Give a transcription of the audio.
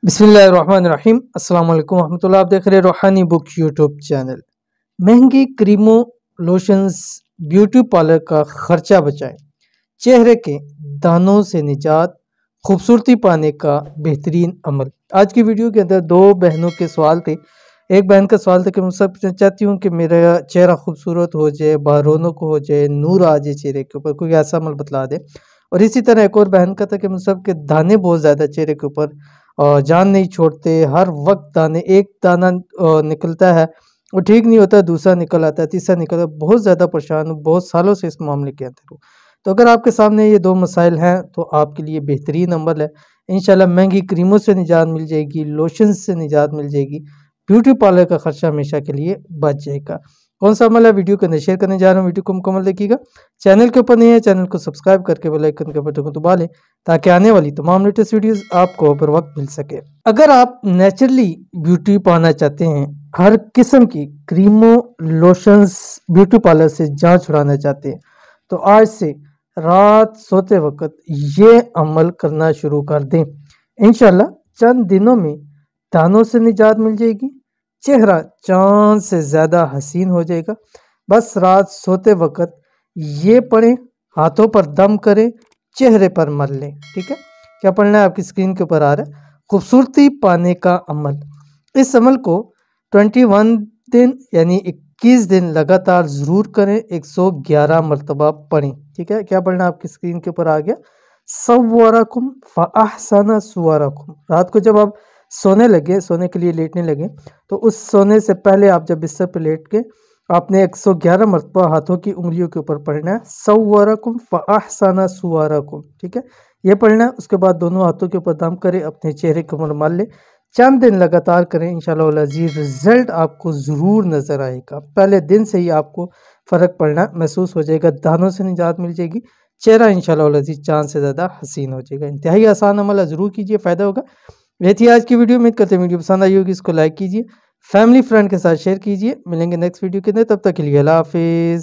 बिस्मिल्लाहिर्रहमानिर्रहीम अस्सलाम वालेकुम रहमतुल्लाह। आप देख रहे हैं रूहानी बुक यूट्यूब चैनल। महंगी क्रीमों, लोशंस, ब्यूटी पार्लर का खर्चा बचाएं, चेहरे के दानों से निजात, खूबसूरती पाने का बेहतरीन अमल। आज की वीडियो के अंदर दो बहनों के सवाल थे। एक बहन का सवाल था कि मैं सब चाहती हूँ कि मेरा चेहरा खूबसूरत हो जाए, बारौनक हो जाए, नूर आ जाए चेहरे के ऊपर, कोई ऐसा अमल बतला दे। और इसी तरह एक और बहन का था कि मुझे के दाने बहुत ज़्यादा चेहरे के ऊपर जान नहीं छोड़ते, हर वक्त दाने, एक दाना निकलता है वो ठीक नहीं होता, दूसरा निकल आता है, तीसरा निकल आता है। बहुत ज़्यादा परेशान हूँ, बहुत सालों से इस मामले के अंदर हूँ। तो अगर आपके सामने ये दो मसाइल हैं तो आपके लिए बेहतरीन अमल है। इंशाल्लाह महंगी क्रीमों से निजात मिल जाएगी, लोशन से निजात मिल जाएगी, ब्यूटी पार्लर का खर्चा हमेशा के लिए बच जाएगा। कौन सा अमल है वीडियो को शेयर करने जा रहा हूँ, वीडियो को मुकम्मल देखिएगा। चैनल के ऊपर नहीं है, चैनल को सब्सक्राइब करके बेल आइकन के बटन को दबा लें ताकि आने वाली तमाम लेटेस्ट वीडियोस आपको बर वक्त मिल सके। अगर आप नेचुरली ब्यूटी पाना चाहते हैं, हर किस्म की क्रीमों, लोशंस, ब्यूटी पार्लर से जान छुड़ाना चाहते हैं, तो आज से रात सोते वक्त ये अमल करना शुरू कर दें। इंशाल्लाह चंद दिनों में दानों से निजात मिल जाएगी, चेहरा चांद से ज़्यादा हसीन हो जाएगा। बस रात सोते वक्त ये पढ़ें, हाथों पर दम करें, चेहरे पर मल लें। ठीक है, क्या पढ़ना है आपकी स्क्रीन के ऊपर आ रहा है, खूबसूरती पाने का अमल। इस अमल को 21 दिन यानी 21 दिन लगातार ज़रूर करें, 111 मरतबा पढ़ें। ठीक है, क्या पढ़ना आपकी स्क्रीन के ऊपर आ गया, सव्वरकुम फ़अहसना सुवरकुम। रात को जब आप सोने लगे, सोने के लिए लेटने लगे, तो उस सोने से पहले आप जब बिस्तर पर लेट के आपने 111 मरतबा हाथों की उंगलियों के ऊपर पढ़ना है, सव्वरकुम फ़अहसना सुवरकुम। ठीक है, ये पढ़ना है। उसके बाद दोनों हाथों के ऊपर दम करें, अपने चेहरे के ऊपर मल लें, चंद दिन लगातार करें। इंशाल्लाह अज़ीज़ रिजल्ट आपको ज़रूर नज़र आएगा। पहले दिन से ही आपको फ़र्क पड़ना महसूस हो जाएगा, दानों से निजात मिल जाएगी, चेहरा इंशाल्लाह अज़ीज़ चाँद से ज़्यादा हसीन हो जाएगा। इंतहाई आसान अमल है, ज़रूर कीजिए, फ़ायदा होगा। ये थी आज की वीडियो। उम्मीद करते हैं वीडियो पसंद आई होगी, इसको लाइक कीजिए, फैमिली फ्रेंड के साथ शेयर कीजिए। मिलेंगे नेक्स्ट वीडियो के अंदर, तब तक के लिए अल्लाह हाफिज़।